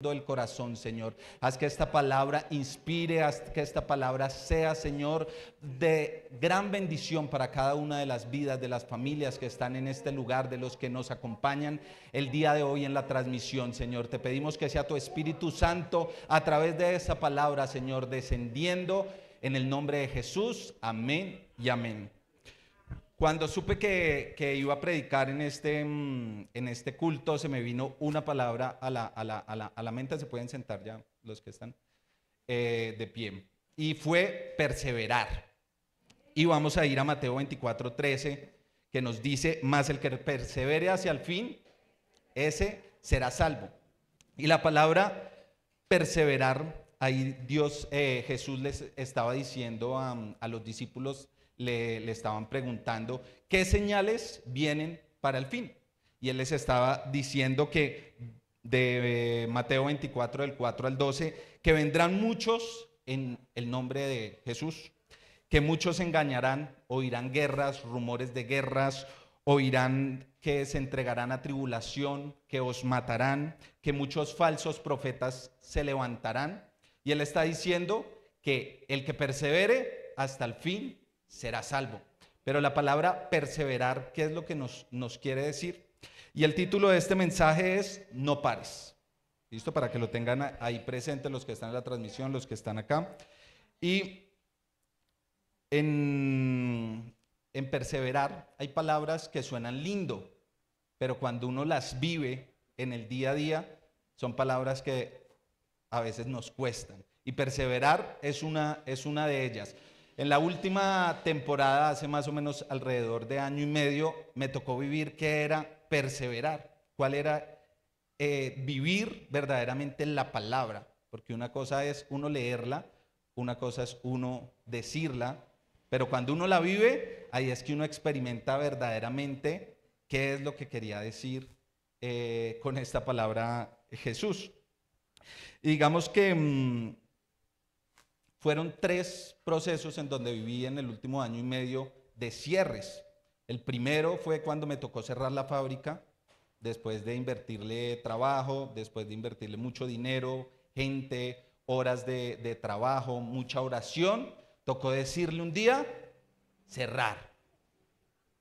del corazón, Señor. Haz que esta palabra inspire, haz que esta palabra sea, Señor, de gran bendición para cada una de las vidas de las familias que están en este lugar, de los que nos acompañan el día de hoy en la transmisión, Señor. Te pedimos que sea tu Espíritu Santo a través de esa palabra, Señor, descendiendo en el nombre de Jesús. Amén y amén. Cuando supe que iba a predicar en este culto, se me vino una palabra a la mente. Se pueden sentar ya los que están de pie. Y fue perseverar. Y vamos a ir a Mateo 24:13, que nos dice: mas el que persevere hacia el fin, ese será salvo. Y la palabra perseverar, ahí Jesús les estaba diciendo a los discípulos, le estaban preguntando qué señales vienen para el fin. Y él les estaba diciendo que de Mateo 24, del 4 al 12, que vendrán muchos en el nombre de Jesús, que muchos engañarán, oirán guerras, rumores de guerras, oirán que se entregarán a tribulación, que os matarán, que muchos falsos profetas se levantarán. Y él está diciendo que el que persevere hasta el fin será salvo. Pero la palabra perseverar, ¿qué es lo que nos quiere decir? Y el título de este mensaje es: no pares. ¿Listo? Para que lo tengan ahí presente los que están en la transmisión, los que están acá. Y en perseverar hay palabras que suenan lindo, pero cuando uno las vive en el día a día, son palabras que a veces nos cuestan. Y perseverar es una de ellas. En la última temporada, hace más o menos alrededor de año y medio, me tocó vivir qué era perseverar, cuál era vivir verdaderamente la palabra, porque una cosa es uno leerla, una cosa es uno decirla, pero cuando uno la vive, ahí es que uno experimenta verdaderamente qué es lo que quería decir con esta palabra Jesús. Y digamos que fueron 3 procesos en donde viví en el último año y medio de cierres. El primero fue cuando me tocó cerrar la fábrica, después de invertirle trabajo, después de invertirle mucho dinero, gente, horas de trabajo, mucha oración. Tocó decirle un día: cerrar.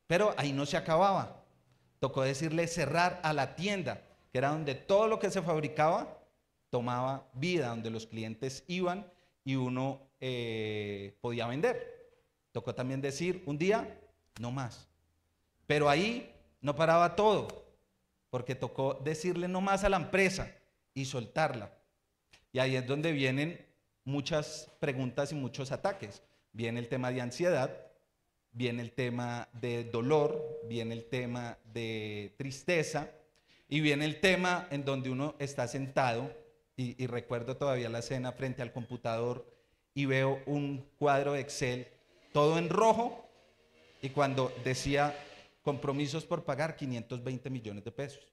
Pero ahí no se acababa. Tocó decirle cerrar a la tienda, que era donde todo lo que se fabricaba tomaba vida, donde los clientes iban y uno podía vender. Tocó también decir un día: no más. Pero ahí no paraba todo, porque tocó decirle no más a la empresa y soltarla. Y ahí es donde vienen muchas preguntas y muchos ataques. Viene el tema de ansiedad, viene el tema de dolor, viene el tema de tristeza y viene el tema en donde uno está sentado y recuerdo todavía la escena frente al computador y veo un cuadro de Excel todo en rojo y cuando decía compromisos por pagar 520 millones de pesos,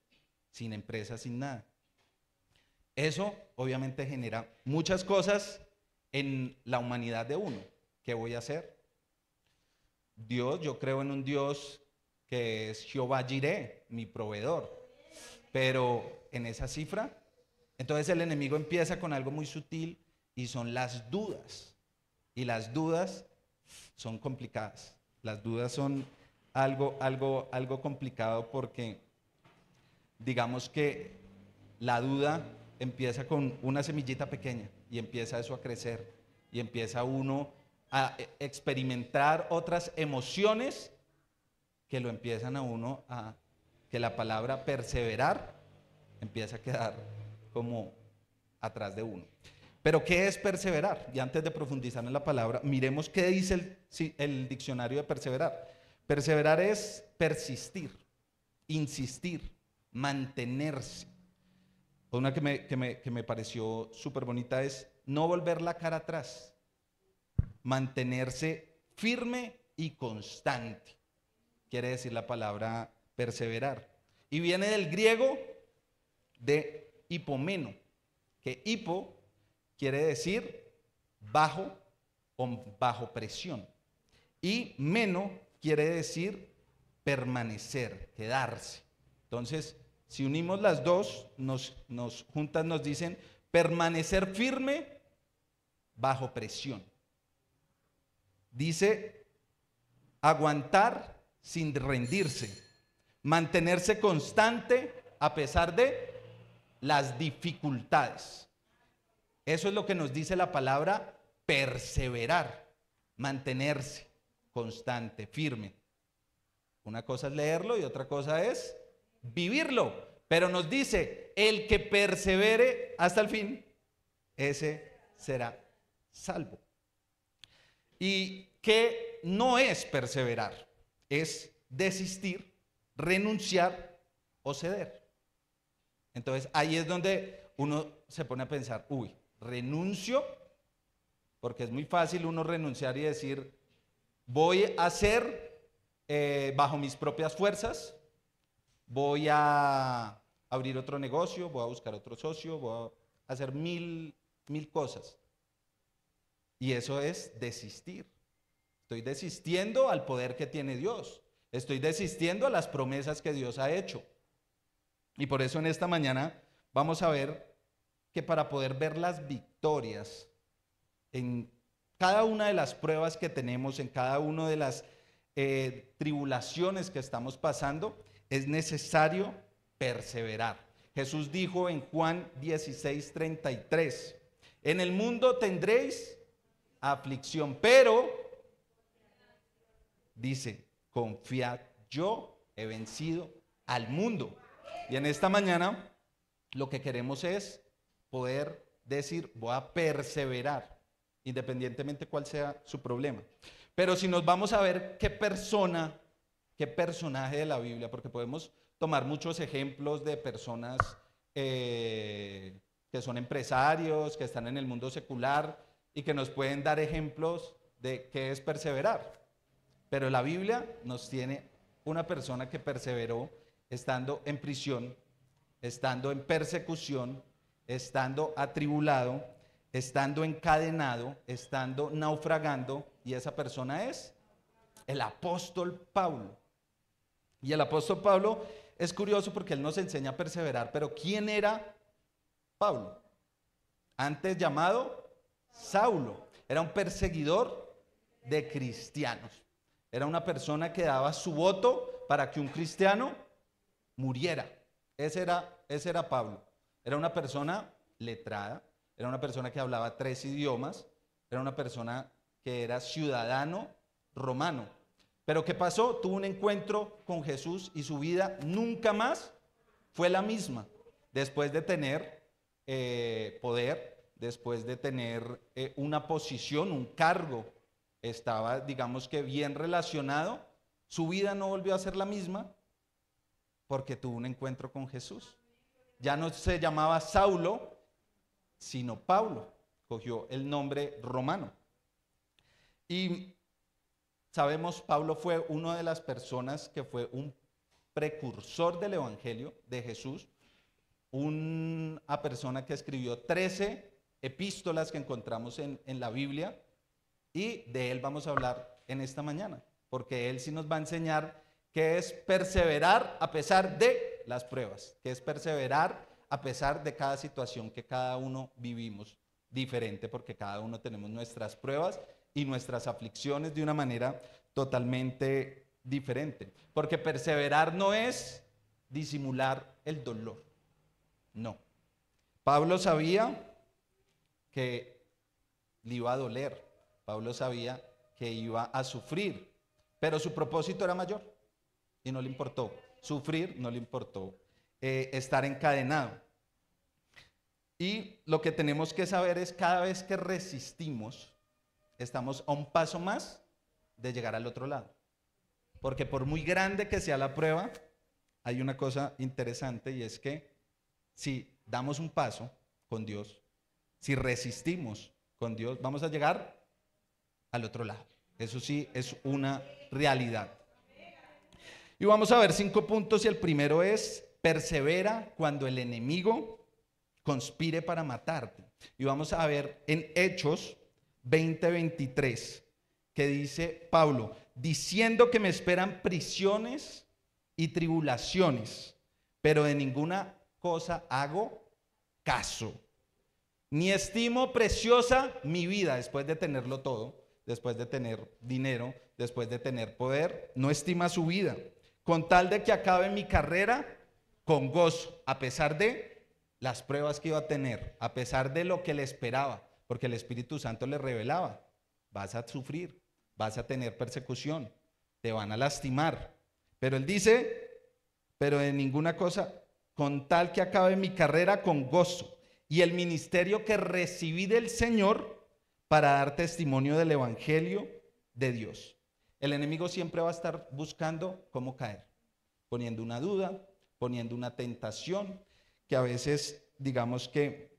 sin empresa, sin nada. Eso obviamente genera muchas cosas en la humanidad de uno. ¿Qué voy a hacer? Dios, yo creo en un Dios que es Jehová Jireh, mi proveedor. Pero en esa cifra, entonces el enemigo empieza con algo muy sutil y son las dudas. Y las dudas son complicadas. Las dudas son algo complicado porque digamos que la duda empieza con una semillita pequeña y empieza eso a crecer y empieza uno a experimentar otras emociones que lo empiezan a uno a que la palabra perseverar empieza a quedar como atrás de uno. Pero ¿qué es perseverar? Y antes de profundizar en la palabra, miremos qué dice el diccionario de perseverar. Perseverar es persistir, insistir, mantenerse. Una que me pareció súper bonita es no volver la cara atrás, mantenerse firme y constante. Quiere decir la palabra perseverar. Y viene del griego de hipomeno, que hipo quiere decir bajo o bajo presión. Y meno quiere decir permanecer, quedarse. Entonces, si unimos las dos, juntas nos dicen permanecer firme bajo presión. Dice aguantar sin rendirse, mantenerse constante a pesar de las dificultades. Eso es lo que nos dice la palabra perseverar, mantenerse constante, firme. Una cosa es leerlo y otra cosa es vivirlo. Pero nos dice, el que persevere hasta el fin, ese será salvo. ¿Y qué no es perseverar? Es desistir, renunciar o ceder. Entonces ahí es donde uno se pone a pensar, renuncio, porque es muy fácil uno renunciar y decir, voy a hacer bajo mis propias fuerzas, voy a abrir otro negocio, voy a buscar otro socio, voy a hacer mil cosas. Y eso es desistir. Estoy desistiendo al poder que tiene Dios. Estoy desistiendo a las promesas que Dios ha hecho. Y por eso en esta mañana vamos a ver que para poder ver las victorias en cada una de las pruebas que tenemos, en cada una de las tribulaciones que estamos pasando, es necesario perseverar. Jesús dijo en Juan 16:33, en el mundo tendréis aflicción, pero dice, confiad, yo he vencido al mundo. Y en esta mañana lo que queremos es poder decir, voy a perseverar, independientemente cuál sea su problema. Pero si nos vamos a ver qué personaje de la Biblia, porque podemos tomar muchos ejemplos de personas que son empresarios, que están en el mundo secular y que nos pueden dar ejemplos de qué es perseverar. Pero la Biblia nos tiene una persona que perseveró estando en prisión, estando en persecución, estando atribulado, estando encadenado, estando naufragando, y esa persona es el apóstol Pablo. Y el apóstol Pablo es curioso porque él nos enseña a perseverar, pero ¿quién era Pablo? Antes llamado Saulo. Era un perseguidor de cristianos. Era una persona que daba su voto para que un cristiano muriera. Ese era Pablo. Era una persona letrada, era una persona que hablaba 3 idiomas, era una persona que era ciudadano romano. Pero ¿qué pasó? Tuvo un encuentro con Jesús y su vida nunca más fue la misma. Después de tener poder, después de tener una posición, un cargo, estaba, digamos que bien relacionado, su vida no volvió a ser la misma porque tuvo un encuentro con Jesús. Ya no se llamaba Saulo, sino Pablo. Cogió el nombre romano. Y sabemos, Pablo fue una de las personas que fue un precursor del Evangelio de Jesús, una persona que escribió 13 epístolas que encontramos en la Biblia, y de él vamos a hablar en esta mañana, porque él sí nos va a enseñar qué es perseverar a pesar de las pruebas, qué es perseverar a pesar de cada situación que cada uno vivimos diferente, porque cada uno tenemos nuestras pruebas y nuestras aflicciones de una manera totalmente diferente. Porque perseverar no es disimular el dolor, no. Pablo sabía que le iba a doler, Pablo sabía que iba a sufrir, pero su propósito era mayor y no le importó sufrir, no le importó estar encadenado. Y lo que tenemos que saber es cada vez que resistimos, estamos a un paso más de llegar al otro lado. Porque por muy grande que sea la prueba, hay una cosa interesante, y es que si damos un paso con Dios, si resistimos con Dios, vamos a llegar al otro lado. Eso sí es una realidad. Y vamos a ver 5 puntos, y el primero es: persevera cuando el enemigo conspire para matarte. Y vamos a ver en Hechos 20:23, que dice Pablo: diciendo que me esperan prisiones y tribulaciones, pero de ninguna cosa hago caso. Ni estimo preciosa mi vida después de tenerlo todo, después de tener dinero, después de tener poder, no estima su vida, con tal de que acabe mi carrera con gozo, a pesar de las pruebas que iba a tener, a pesar de lo que le esperaba, porque el Espíritu Santo le revelaba, vas a sufrir, vas a tener persecución, te van a lastimar. Pero él dice, pero de ninguna cosa, con tal que acabe mi carrera con gozo y el ministerio que recibí del Señor para dar testimonio del Evangelio de Dios. El enemigo siempre va a estar buscando cómo caer, poniendo una duda, poniendo una tentación, que a veces digamos que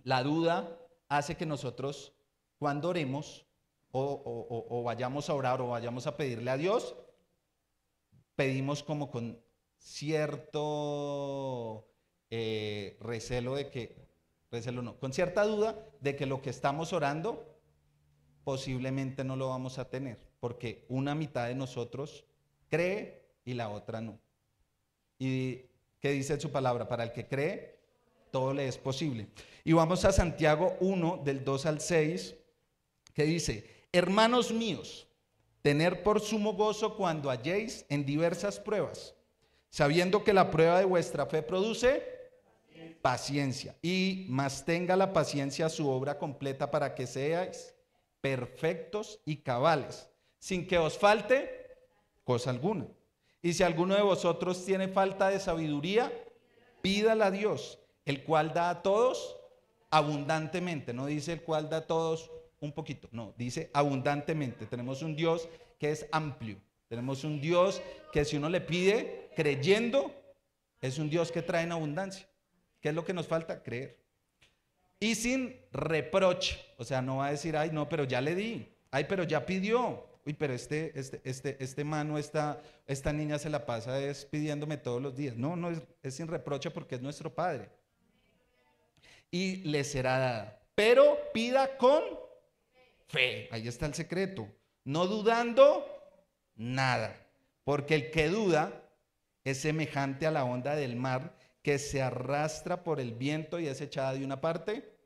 la duda hace que nosotros cuando oremos o vayamos a orar o vayamos a pedirle a Dios, pedimos como con cierto recelo de que, recelo no, con cierta duda de que lo que estamos orando posiblemente no lo vamos a tener, porque una mitad de nosotros cree y la otra no. ¿Y qué dice su palabra? Para el que cree, todo le es posible. Y vamos a Santiago 1, del 2 al 6, que dice, hermanos míos, tener por sumo gozo cuando halléis en diversas pruebas, sabiendo que la prueba de vuestra fe produce paciencia, y más tenga la paciencia su obra completa para que seáis perfectos y cabales, sin que os falte cosa alguna. Y si alguno de vosotros tiene falta de sabiduría, pídala a Dios, el cual da a todos abundantemente. No dice el cual da a todos un poquito, no, dice abundantemente. Tenemos un Dios que es amplio. Tenemos un Dios que si uno le pide creyendo, es un Dios que trae en abundancia. ¿Qué es lo que nos falta? Creer. Y sin reproche. O sea, no va a decir, ay, no, pero ya le di. Ay, pero ya pidió. Uy, pero este mano, esta niña se la pasa pidiéndome todos los días. No, es sin reproche porque es nuestro Padre. Y le será dada. Pero pida con fe. Ahí está el secreto. No dudando nada. Porque el que duda es semejante a la onda del mar que se arrastra por el viento y es echada de una parte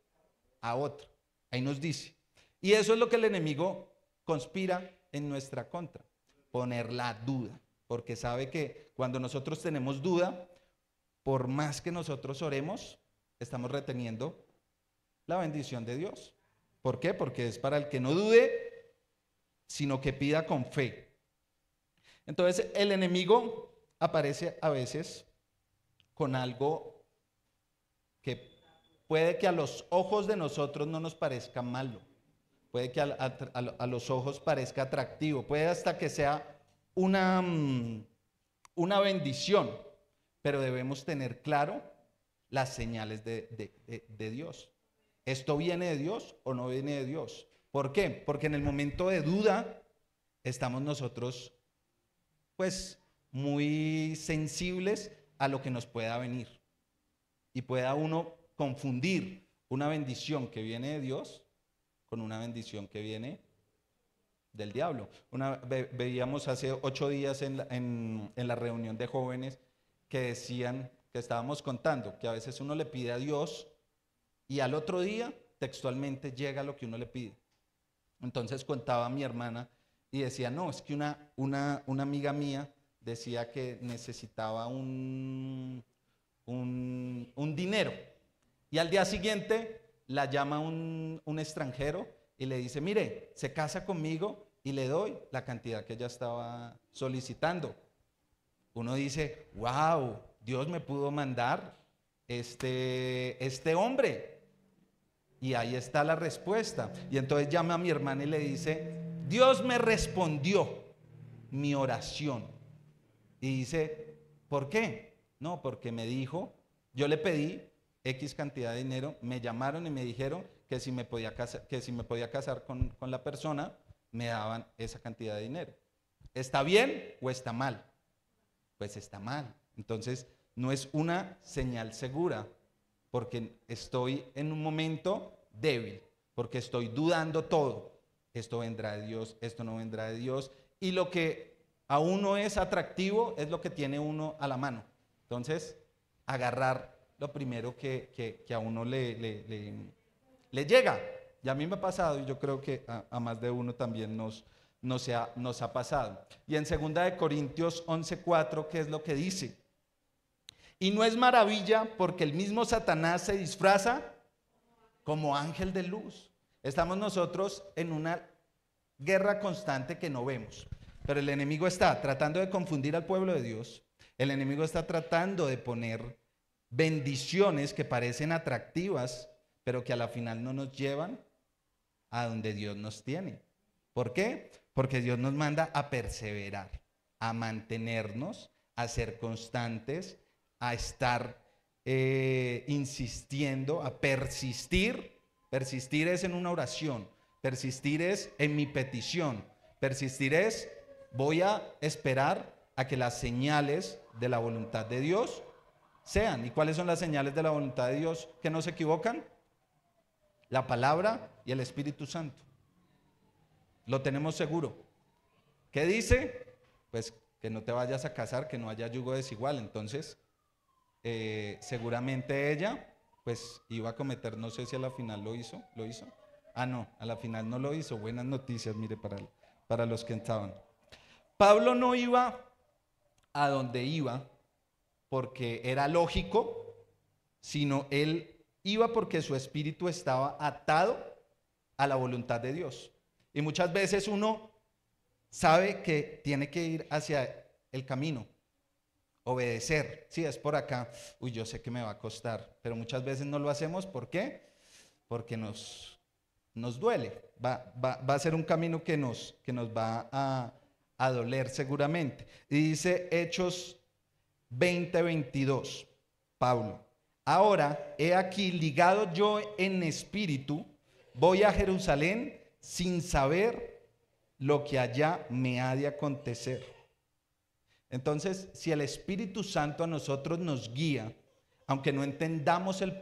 a otra. Ahí nos dice. Y eso es lo que el enemigo conspira en nuestra contra. Poner la duda. Porque sabe que cuando nosotros tenemos duda, por más que nosotros oremos, estamos reteniendo la bendición de Dios. ¿Por qué? Porque es para el que no dude, sino que pida con fe. Entonces el enemigo aparece a veces con algo que puede que a los ojos de nosotros no nos parezca malo, puede que a los ojos parezca atractivo, puede hasta que sea una bendición, pero debemos tener claro las señales de Dios. ¿Esto viene de Dios o no viene de Dios? ¿Por qué? Porque en el momento de duda estamos nosotros pues muy sensibles a lo que nos pueda venir y pueda uno confundir una bendición que viene de Dios con una bendición que viene del diablo. Veíamos hace 8 días en la reunión de jóvenes que decían, que estábamos contando, que a veces uno le pide a Dios y al otro día textualmente llega lo que uno le pide. Entonces contaba a mi hermana y decía, no, es que una amiga mía decía que necesitaba un dinero. Y al día siguiente la llama un extranjero y le dice, mire, se casa conmigo y le doy la cantidad que ella estaba solicitando. Uno dice, wow, Dios me pudo mandar este hombre. Y ahí está la respuesta. Y entonces llama a mi hermana y le dice, Dios me respondió mi oración. Y dice, ¿por qué? No, porque me dijo, yo le pedí X cantidad de dinero, me llamaron y me dijeron que si me podía casar con la persona, me daban esa cantidad de dinero. ¿Está bien o está mal? Pues está mal. Entonces, no es una señal segura, porque estoy en un momento débil, porque estoy dudando todo. Esto vendrá de Dios, esto no vendrá de Dios. Y lo que a uno es atractivo es lo que tiene uno a la mano. Entonces, agarrar lo primero que a uno le llega. Y a mí me ha pasado, y yo creo que a más de uno también nos ha pasado. Y en 2 Corintios 11:4, ¿qué es lo que dice? Y no es maravilla porque el mismo Satanás se disfraza como ángel de luz. Estamos nosotros en una guerra constante que no vemos, pero el enemigo está tratando de confundir al pueblo de Dios. El enemigo está tratando de poner bendiciones que parecen atractivas, pero que a la final no nos llevan a donde Dios nos tiene. ¿Por qué? Porque Dios nos manda a perseverar, a mantenernos, a ser constantes, a estar insistiendo, a persistir. Persistir es en una oración, persistir es en mi petición, persistir es voy a esperar a que las señales de la voluntad de Dios sean. ¿Y cuáles son las señales de la voluntad de Dios que no se equivocan? La palabra y el Espíritu Santo. Lo tenemos seguro. ¿Qué dice? Pues que no te vayas a casar, que no haya yugo desigual. Entonces, seguramente ella, pues iba a cometer, no sé si a la final lo hizo. Ah, no, a la final no lo hizo. Buenas noticias, mire, para los que estaban. Pablo no iba a donde iba porque era lógico, sino él iba porque su espíritu estaba atado a la voluntad de Dios. Y muchas veces uno sabe que tiene que ir hacia el camino, obedecer. Si es por acá, uy, yo sé que me va a costar, pero muchas veces no lo hacemos. ¿Por qué? Porque nos duele. Va a ser un camino que nos va a doler seguramente. Y dice Hechos 20:22, Pablo: ahora he aquí ligado yo en espíritu, voy a Jerusalén sin saber lo que allá me ha de acontecer. Entonces, si el Espíritu Santo a nosotros nos guía, aunque no entendamos el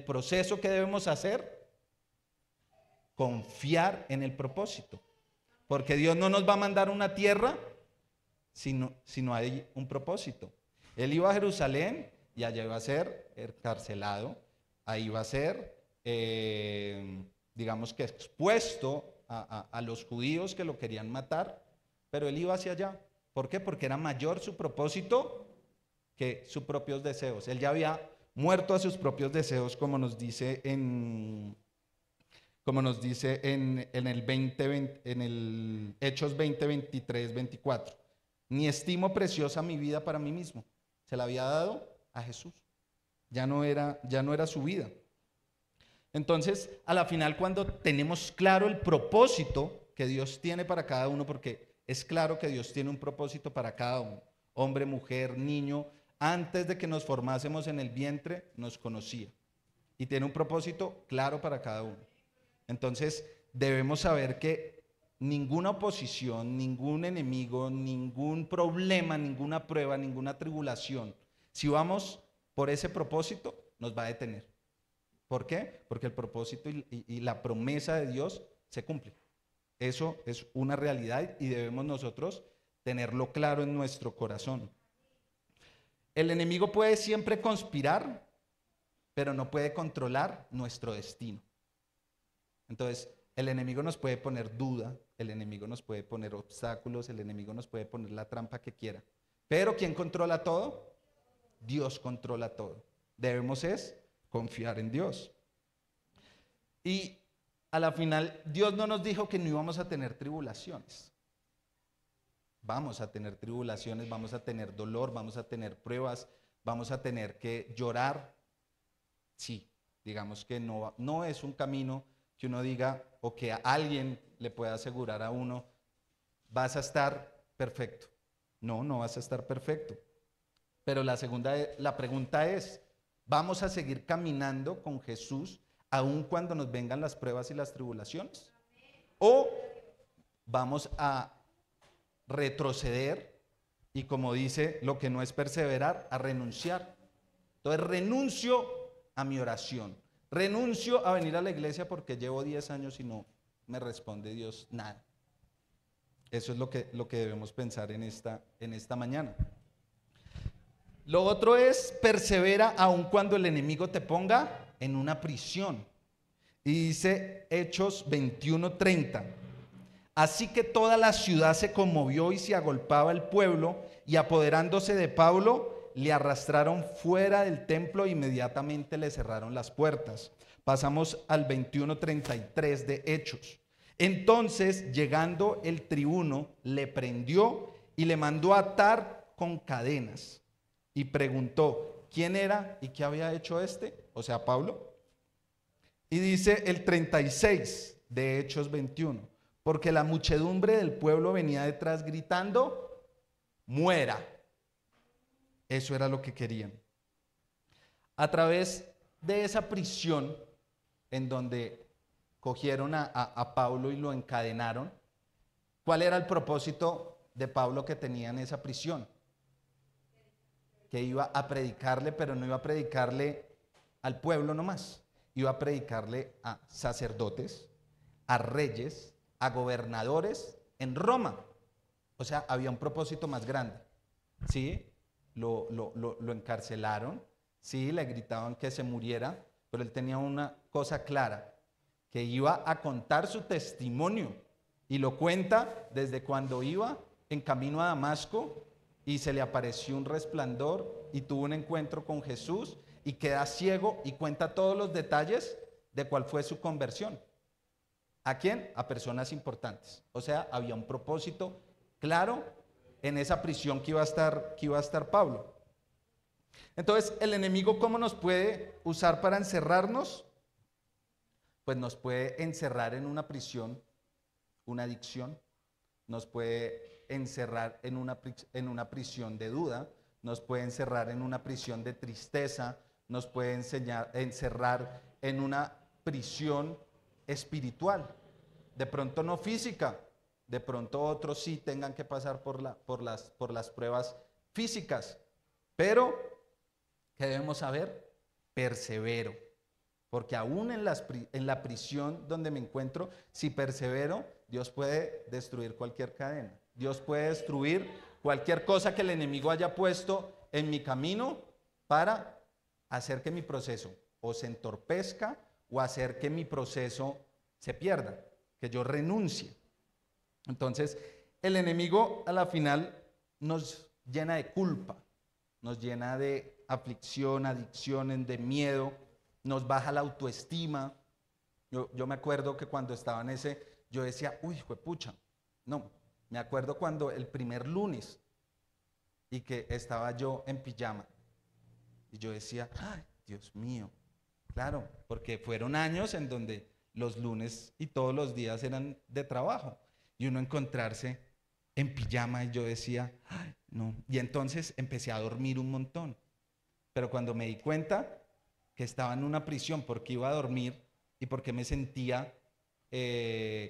proceso que debemos hacer, confiar en el propósito. Porque Dios no nos va a mandar una tierra si no hay un propósito. Él iba a Jerusalén y allá iba a ser encarcelado, ahí iba a ser, digamos que expuesto a los judíos que lo querían matar, pero él iba hacia allá. ¿Por qué? Porque era mayor su propósito que sus propios deseos. Él ya había muerto a sus propios deseos, como nos dice en el Hechos 20:23-24. Ni estimo preciosa mi vida para mí mismo. Se la había dado a Jesús. Ya no era su vida. Entonces, a la final, cuando tenemos claro el propósito que Dios tiene para cada uno, porque es claro que Dios tiene un propósito para cada uno, hombre, mujer, niño, antes de que nos formásemos en el vientre, nos conocía. Y tiene un propósito claro para cada uno. Entonces, debemos saber que ninguna oposición, ningún enemigo, ningún problema, ninguna prueba, ninguna tribulación, si vamos por ese propósito, nos va a detener. ¿Por qué? Porque el propósito y la promesa de Dios se cumple. Eso es una realidad y debemos nosotros tenerlo claro en nuestro corazón. El enemigo puede siempre conspirar, pero no puede controlar nuestro destino. Entonces, el enemigo nos puede poner duda, el enemigo nos puede poner obstáculos, el enemigo nos puede poner la trampa que quiera. Pero ¿quién controla todo? Dios controla todo. Debemos es confiar en Dios. Y a la final, Dios no nos dijo que no íbamos a tener tribulaciones. Vamos a tener tribulaciones, vamos a tener dolor, vamos a tener pruebas, vamos a tener que llorar. Sí, digamos que no es un camino que uno diga o que a alguien le pueda asegurar a uno, vas a estar perfecto. No vas a estar perfecto. Pero la pregunta es, ¿vamos a seguir caminando con Jesús aun cuando nos vengan las pruebas y las tribulaciones? ¿O vamos a retroceder y, como dice, lo que no es perseverar, a renunciar? Entonces renuncio a mi oración, renuncio a venir a la iglesia porque llevo 10 años y no me responde Dios nada. Eso es lo que debemos pensar en esta mañana. Lo otro es persevera aun cuando el enemigo te ponga en una prisión. Y dice Hechos 21:30. Así que toda la ciudad se conmovió y se agolpaba el pueblo, y apoderándose de Pablo, le arrastraron fuera del templo e inmediatamente le cerraron las puertas. Pasamos al 21:33 de Hechos. Entonces, llegando el tribuno, le prendió y le mandó atar con cadenas. Y preguntó, ¿quién era y qué había hecho este? O sea, Pablo. Y dice el 36 de Hechos 21. Porque la muchedumbre del pueblo venía detrás gritando, muera. Eso era lo que querían. A través de esa prisión en donde cogieron a Pablo y lo encadenaron, ¿cuál era el propósito de Pablo que tenía en esa prisión? Que iba a predicarle, pero no iba a predicarle al pueblo nomás. Iba a predicarle a sacerdotes, a reyes, a gobernadores en Roma. O sea, había un propósito más grande. ¿Sí? Lo encarcelaron, sí, le gritaban que se muriera, pero él tenía una cosa clara, que iba a contar su testimonio, y lo cuenta desde cuando iba en camino a Damasco y se le apareció un resplandor y tuvo un encuentro con Jesús y queda ciego, y cuenta todos los detalles de cuál fue su conversión. ¿A quién? A personas importantes. O sea, había un propósito claro en esa prisión que iba a estar Pablo. Entonces, el enemigo, ¿cómo nos puede usar para encerrarnos? Pues nos puede encerrar en una prisión, una adicción, nos puede encerrar en una prisión de duda, nos puede encerrar en una prisión de tristeza, nos puede encerrar en una prisión espiritual, de pronto no física, de pronto otros sí tengan que pasar por las pruebas físicas, pero ¿qué debemos saber? Persevero, porque aún en la prisión donde me encuentro, si persevero, Dios puede destruir cualquier cadena, Dios puede destruir cualquier cosa que el enemigo haya puesto en mi camino para hacer que mi proceso o se entorpezca o hacer que mi proceso se pierda, que yo renuncie. Entonces, el enemigo a la final nos llena de culpa, nos llena de aflicción, adicciones, de miedo, nos baja la autoestima. Yo me acuerdo que cuando estaba en ese, yo decía, uy, juepucha, no, me acuerdo cuando el primer lunes y que estaba yo en pijama y yo decía, ay, Dios mío, claro, porque fueron años en donde los lunes y todos los días eran de trabajo y uno encontrarse en pijama y yo decía, ay, no, y entonces empecé a dormir un montón, pero cuando me di cuenta que estaba en una prisión porque iba a dormir y porque me sentía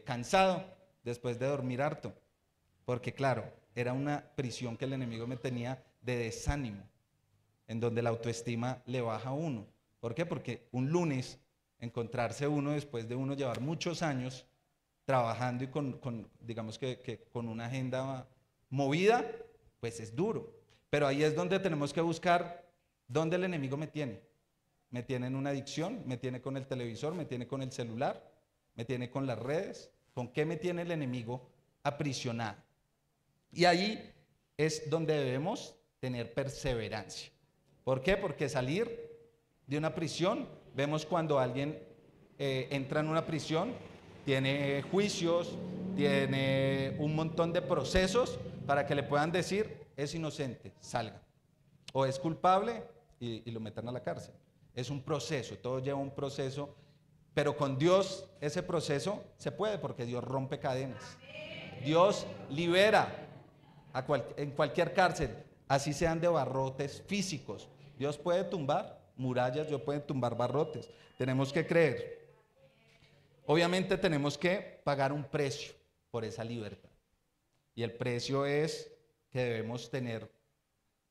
cansado después de dormir harto, porque claro, era una prisión que el enemigo me tenía de desánimo, en donde la autoestima le baja a uno. ¿Por qué? Porque un lunes encontrarse uno después de uno llevar muchos años trabajando y digamos que con una agenda movida, pues es duro. Pero ahí es donde tenemos que buscar dónde el enemigo me tiene. Me tiene en una adicción, me tiene con el televisor, me tiene con el celular, me tiene con las redes. ¿Con qué me tiene el enemigo aprisionado? Y ahí es donde debemos tener perseverancia. ¿Por qué? Porque salir de una prisión, vemos cuando alguien entra en una prisión, tiene juicios, tiene un montón de procesos para que le puedan decir, es inocente, salga. O es culpable y lo metan a la cárcel. Es un proceso, todo lleva un proceso, pero con Dios ese proceso se puede porque Dios rompe cadenas. Dios libera en cualquier cárcel, así sean de barrotes físicos. Dios puede tumbar murallas, Dios puede tumbar barrotes. Tenemos que creer. Obviamente tenemos que pagar un precio por esa libertad. Y el precio es que debemos tener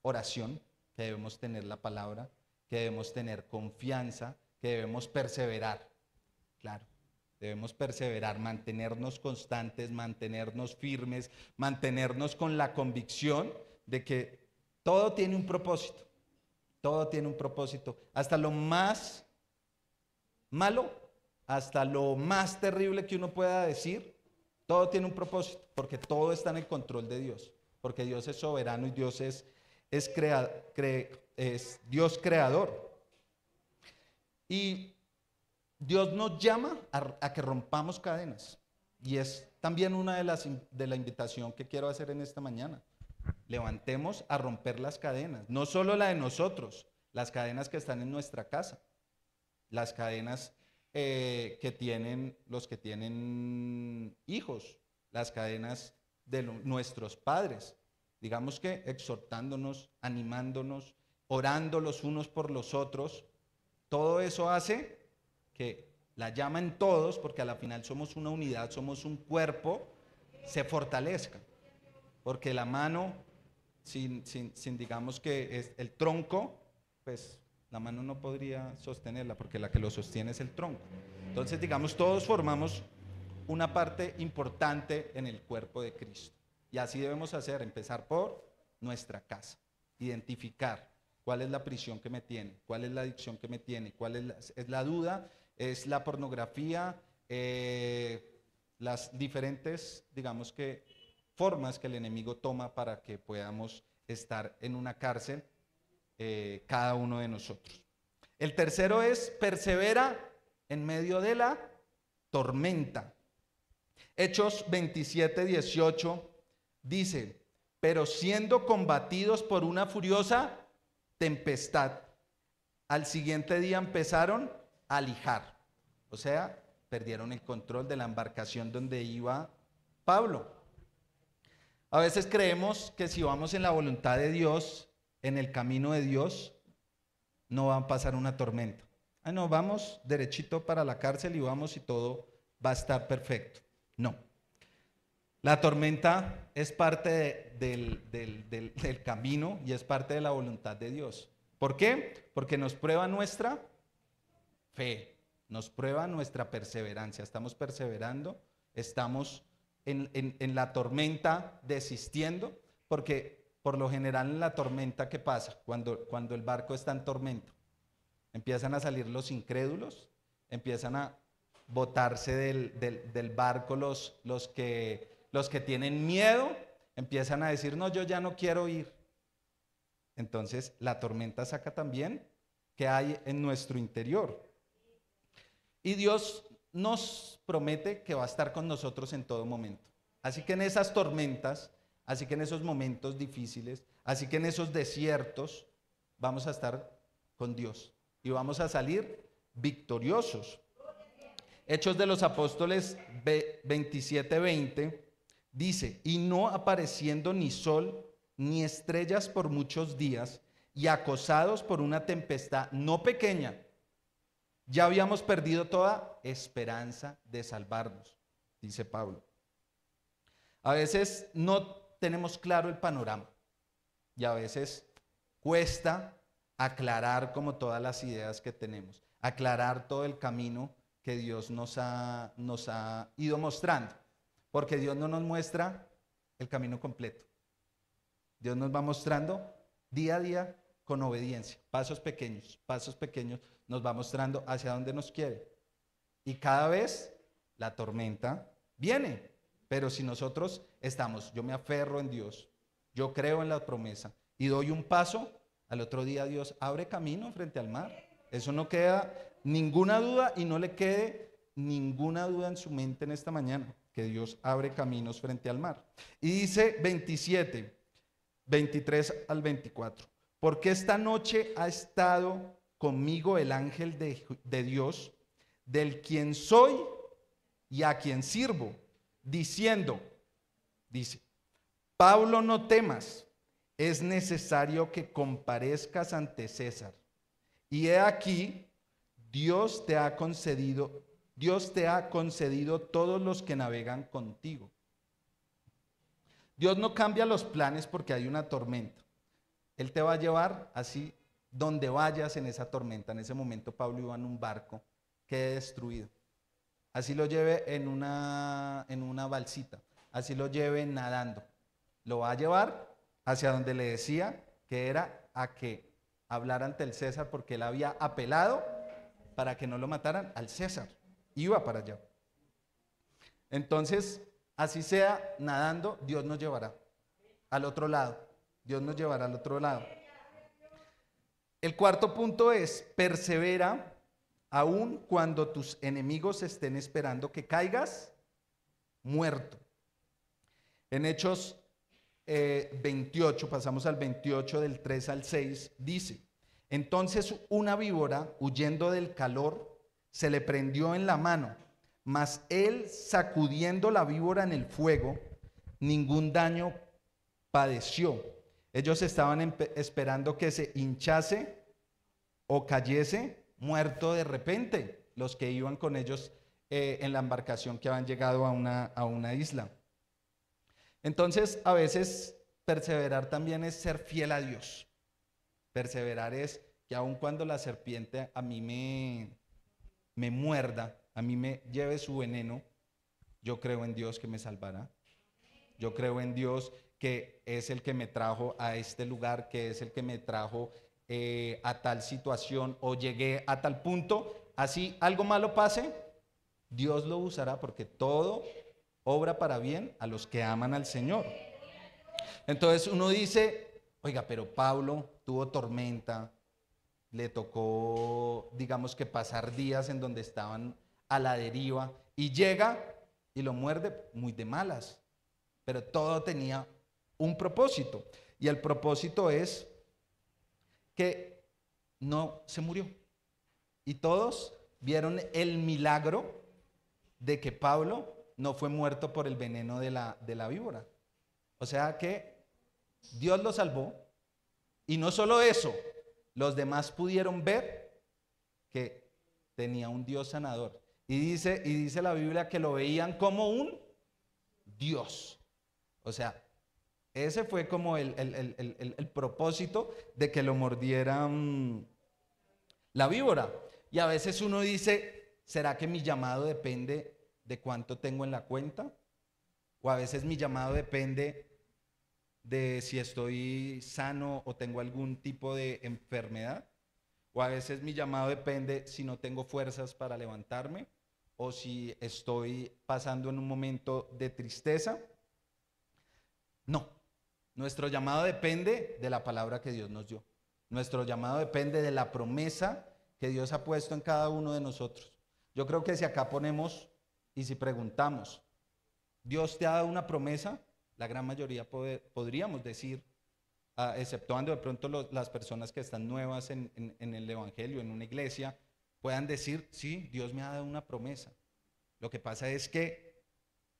oración, que debemos tener la palabra, que debemos tener confianza, que debemos perseverar. Claro, debemos perseverar, mantenernos constantes, mantenernos firmes, mantenernos con la convicción de que todo tiene un propósito. Todo tiene un propósito. Hasta lo más malo, hasta lo más terrible que uno pueda decir, todo tiene un propósito, porque todo está en el control de Dios, porque Dios es soberano y Dios es Dios creador. Y Dios nos llama a que rompamos cadenas. Y es también una de la invitación que quiero hacer en esta mañana. Levantemos a romper las cadenas, no solo la de nosotros, las cadenas que están en nuestra casa, las cadenas que tienen los que tienen hijos, las cadenas de nuestros padres. Digamos que exhortándonos, animándonos, orando los unos por los otros, todo eso hace que la llama en todos, porque a la final somos una unidad, somos un cuerpo, se fortalezca. Porque la mano, sin digamos que es el tronco, pues la mano no podría sostenerla, porque la que lo sostiene es el tronco. Entonces, digamos, todos formamos una parte importante en el cuerpo de Cristo. Y así debemos hacer, empezar por nuestra casa, identificar cuál es la prisión que me tiene, cuál es la adicción que me tiene, cuál es la duda, es la pornografía, las diferentes, digamos que, formas que el enemigo toma para que podamos estar en una cárcel, cada uno de nosotros. El tercero es persevera en medio de la tormenta. Hechos 27:18 dice, pero siendo combatidos por una furiosa tempestad, al siguiente día empezaron a lijar, o sea, perdieron el control de la embarcación donde iba Pablo. A veces creemos que si vamos en la voluntad de Dios, en el camino de Dios, no va a pasar una tormenta. Ah, no, vamos derechito para la cárcel y vamos y todo va a estar perfecto. No. La tormenta es parte del camino y es parte de la voluntad de Dios. ¿Por qué? Porque nos prueba nuestra fe, nos prueba nuestra perseverancia. Estamos perseverando, estamos en la tormenta desistiendo, porque por lo general en la tormenta, ¿qué pasa? Cuando el barco está en tormenta, empiezan a salir los incrédulos, empiezan a botarse del barco los que tienen miedo, empiezan a decir, no, yo ya no quiero ir. Entonces la tormenta saca también qué hay en nuestro interior. Y Dios nos promete que va a estar con nosotros en todo momento. Así que en esas tormentas, así que en esos momentos difíciles, así que en esos desiertos, vamos a estar con Dios y vamos a salir victoriosos. Hechos de los Apóstoles 27:20 dice, y no apareciendo ni sol ni estrellas por muchos días, y acosados por una tempestad no pequeña, ya habíamos perdido toda esperanza de salvarnos, dice Pablo. A veces no tenemos claro el panorama y a veces cuesta aclarar como todas las ideas que tenemos, aclarar todo el camino que Dios nos ha ido mostrando, porque Dios no nos muestra el camino completo. Dios nos va mostrando día a día con obediencia, pasos pequeños nos va mostrando hacia dónde nos quiere. Y cada vez la tormenta viene, pero si nosotros estamos, yo me aferro en Dios, yo creo en la promesa y doy un paso, al otro día Dios abre camino frente al mar. Eso no queda ninguna duda y no le quede ninguna duda en su mente en esta mañana, que Dios abre caminos frente al mar. Y dice 27, 23 al 24, porque esta noche ha estado conmigo el ángel de Dios, del quien soy y a quien sirvo, diciendo, dice, Pablo, no temas, es necesario que comparezcas ante César. Y he aquí, Dios te ha concedido todos los que navegan contigo. Dios no cambia los planes porque hay una tormenta. Él te va a llevar así donde vayas en esa tormenta. En ese momento Pablo iba en un barco que destruido. Así lo lleve en una balsita, así lo lleve nadando. Lo va a llevar hacia donde le decía que era a que hablar ante el César porque él había apelado para que no lo mataran al César. Iba para allá. Entonces, así sea nadando, Dios nos llevará al otro lado. Dios nos llevará al otro lado. El cuarto punto es, persevera aun cuando tus enemigos estén esperando que caigas muerto. En Hechos 28, pasamos al 28 del 3 al 6, dice, entonces una víbora, huyendo del calor, se le prendió en la mano, mas él, sacudiendo la víbora en el fuego, ningún daño padeció. Ellos estaban esperando que se hinchase o cayese muerto de repente, los que iban con ellos en la embarcación que habían llegado a una isla. Entonces, a veces perseverar también es ser fiel a Dios. Perseverar es que aun cuando la serpiente a mí me muerda, a mí me lleve su veneno, yo creo en Dios que me salvará. Yo creo en Dios que es el que me trajo a este lugar, que es el que me trajo a tal situación o llegué a tal punto. Así algo malo pase, Dios lo usará porque todo obra para bien a los que aman al Señor. Entonces uno dice, oiga, pero Pablo tuvo tormenta, le tocó, digamos que pasar días en donde estaban a la deriva y llega y lo muerde muy de malas, pero todo tenía un propósito y el propósito es que no se murió y todos vieron el milagro de que Pablo no fue muerto por el veneno de la víbora. O sea que Dios lo salvó y no solo eso, los demás pudieron ver que tenía un Dios sanador. Y dice la Biblia que lo veían como un Dios. O sea, ese fue como el propósito de que lo mordiera la víbora. Y a veces uno dice, ¿será que mi llamado depende de cuánto tengo en la cuenta? O a veces mi llamado depende de si estoy sano o tengo algún tipo de enfermedad. O a veces mi llamado depende si no tengo fuerzas para levantarme o si estoy pasando en un momento de tristeza. No, nuestro llamado depende de la palabra que Dios nos dio. Nuestro llamado depende de la promesa que Dios ha puesto en cada uno de nosotros. Yo creo que si acá ponemos y si preguntamos, ¿Dios te ha dado una promesa? La gran mayoría podríamos decir, exceptuando de pronto las personas que están nuevas en el Evangelio, en una iglesia, puedan decir, sí, Dios me ha dado una promesa. Lo que pasa es que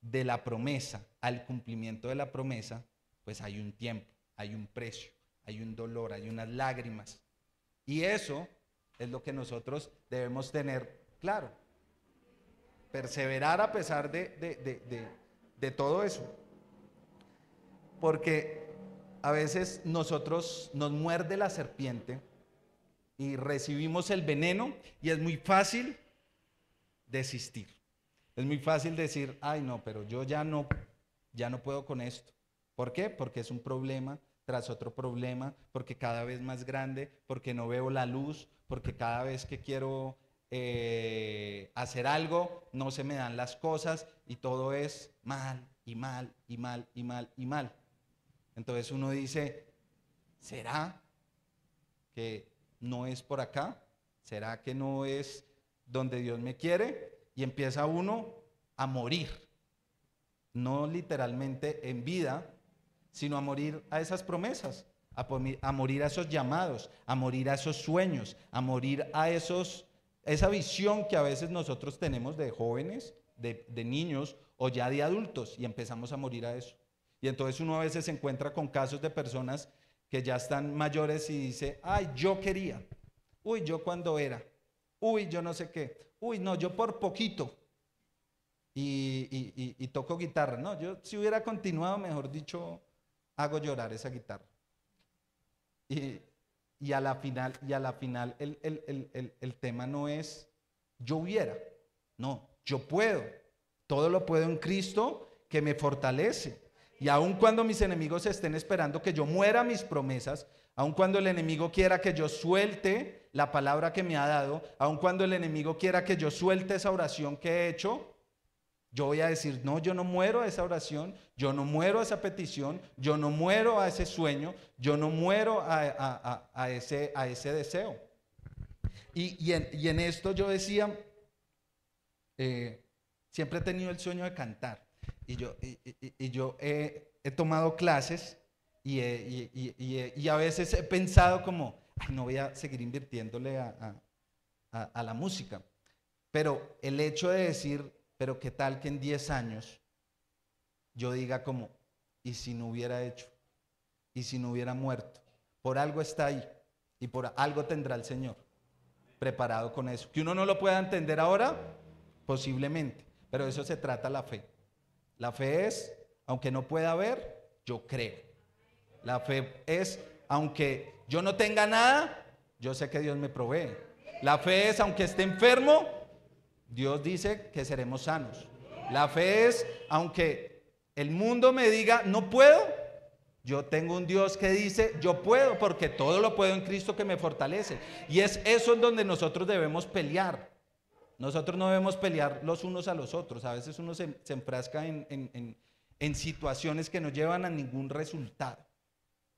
de la promesa al cumplimiento de la promesa, pues hay un tiempo, hay un precio, hay un dolor, hay unas lágrimas. Y eso es lo que nosotros debemos tener claro. Perseverar a pesar de todo eso. Porque a veces nosotros nos muerde la serpiente y recibimos el veneno y es muy fácil desistir. Es muy fácil decir, ay no, pero yo ya no puedo con esto. ¿Por qué? Porque es un problema tras otro problema, porque cada vez más grande, porque no veo la luz, porque cada vez que quiero hacer algo no se me dan las cosas y todo es mal y mal y mal y mal y mal. Entonces uno dice, ¿será que no es por acá? ¿Será que no es donde Dios me quiere? Y empieza uno a morir, no literalmente en vida, sino a morir a esas promesas, a morir a esos llamados, a morir a esos sueños, a morir a esa visión que a veces nosotros tenemos de jóvenes, de niños o ya de adultos, y empezamos a morir a eso. Y entonces uno a veces se encuentra con casos de personas que ya están mayores y dice, ay, yo quería, uy, yo cuando era, uy, yo no sé qué, uy, no, yo por poquito, y toco guitarra, no, yo si hubiera continuado, mejor dicho, hago llorar esa guitarra. Y a la final el tema no es yo hubiera, no, yo puedo, todo lo puedo en Cristo que me fortalece. Y aun cuando mis enemigos estén esperando que yo muera mis promesas, Aun cuando el enemigo quiera que yo suelte la palabra que me ha dado, aun cuando el enemigo quiera que yo suelte esa oración que he hecho, yo voy a decir, no, yo no muero a esa oración, yo no muero a esa petición, yo no muero a ese sueño, yo no muero a ese deseo. Y en esto yo decía, siempre he tenido el sueño de cantar. Y yo he tomado clases y a veces he pensado como, "Ay, no voy a seguir invirtiéndole a la música". Pero el hecho de decir, pero qué tal que en 10 años yo diga como, ¿y si no hubiera hecho? ¿Y si no hubiera muerto? Por algo está ahí y por algo tendrá el Señor preparado con eso. Que uno no lo pueda entender ahora, posiblemente, pero de eso se trata la fe. La fe es, aunque no pueda ver, yo creo. La fe es, aunque yo no tenga nada, yo sé que Dios me provee. La fe es, aunque esté enfermo, Dios dice que seremos sanos. La fe es, aunque el mundo me diga, no puedo, yo tengo un Dios que dice, yo puedo, porque todo lo puedo en Cristo que me fortalece. Y es eso en donde nosotros debemos pelear. Nosotros no debemos pelear los unos a los otros. A veces uno se enfrasca en situaciones que no llevan a ningún resultado.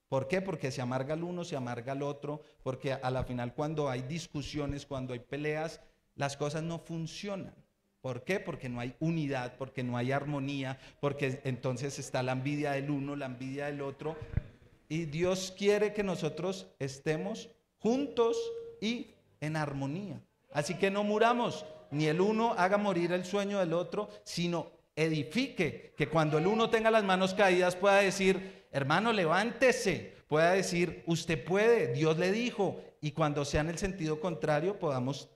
¿Por qué? Porque se amarga el uno, se amarga el otro, porque a la final cuando hay discusiones, cuando hay peleas, las cosas no funcionan. ¿Por qué? Porque no hay unidad, porque no hay armonía, porque entonces está la envidia del uno, la envidia del otro. Y Dios quiere que nosotros estemos juntos y en armonía. Así que no muramos, ni el uno haga morir el sueño del otro, sino edifique, que cuando el uno tenga las manos caídas pueda decir, hermano, levántese, pueda decir, usted puede, Dios le dijo, y cuando sea en el sentido contrario podamos,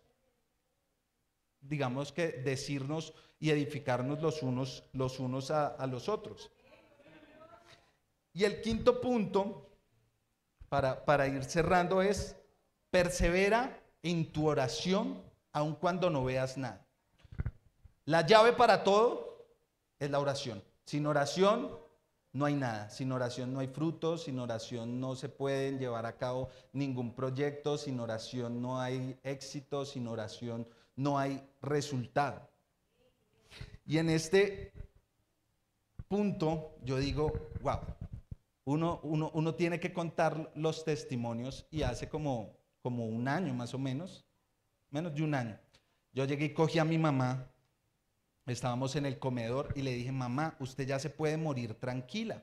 digamos que decirnos y edificarnos los unos a los otros. Y el quinto punto, para ir cerrando, es persevera en tu oración aun cuando no veas nada. La llave para todo es la oración. Sin oración no hay nada. Sin oración no hay frutos. Sin oración no se pueden llevar a cabo ningún proyecto. Sin oración no hay éxito. Sin oración no hay resultado. Y en este punto yo digo, wow, uno tiene que contar los testimonios y hace como un año más o menos de un año, yo llegué y cogí a mi mamá, estábamos en el comedor y le dije, mamá, usted ya se puede morir tranquila.